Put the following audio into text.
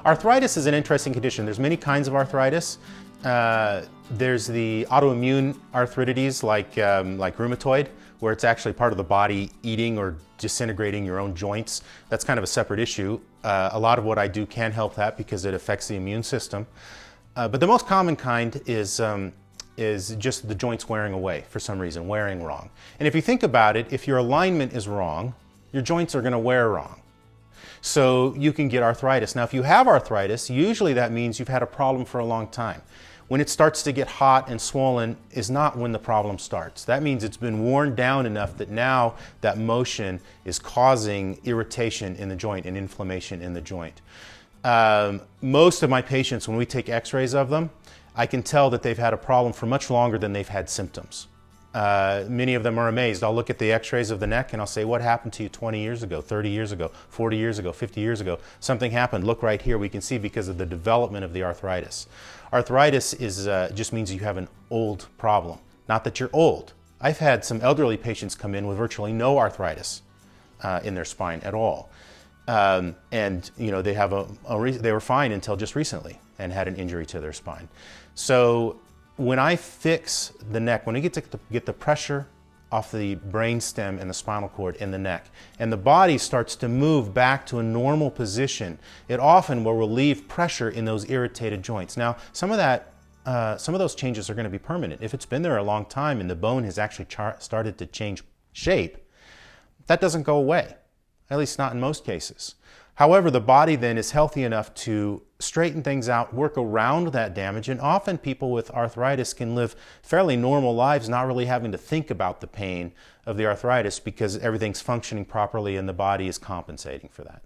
Arthritis is an interesting condition. There's many kinds of arthritis. There's the autoimmune arthritis like rheumatoid, where it's actually part of the body eating or disintegrating your own joints. That's kind of a separate issue. A lot of what I do can help that because it affects the immune system. But the most common kind is just the joints wearing away for some reason, wearing wrong. And if you think about it, if your alignment is wrong, your joints are going to wear wrong. So you can get arthritis. Now, if you have arthritis, usually that means you've had a problem for a long time. When it starts to get hot and swollen is not when the problem starts. That means it's been worn down enough that now that motion is causing irritation in the joint and inflammation in the joint. Most of my patients, when we take x-rays of them, I can tell that they've had a problem for much longer than they've had symptoms. Many of them are amazed. I'll look at the x-rays of the neck and I'll say, what happened to you 20 years ago, 30 years ago, 40 years ago, 50 years ago? Something happened. Look right here. We can see because of the development of the arthritis. Arthritis just means you have an old problem, not that you're old. I've had some elderly patients come in with virtually no arthritis in their spine at all. And you know, they were fine until just recently and had an injury to their spine. So when I fix the neck, when I get the pressure off the brain stem and the spinal cord in the neck, and the body starts to move back to a normal position, it often will relieve pressure in those irritated joints. Now, some of those changes are going to be permanent. If it's been there a long time and the bone has actually started to change shape, that doesn't go away, at least not in most cases. However, the body then is healthy enough to straighten things out, work around that damage, and often people with arthritis can live fairly normal lives, not really having to think about the pain of the arthritis because everything's functioning properly and the body is compensating for that.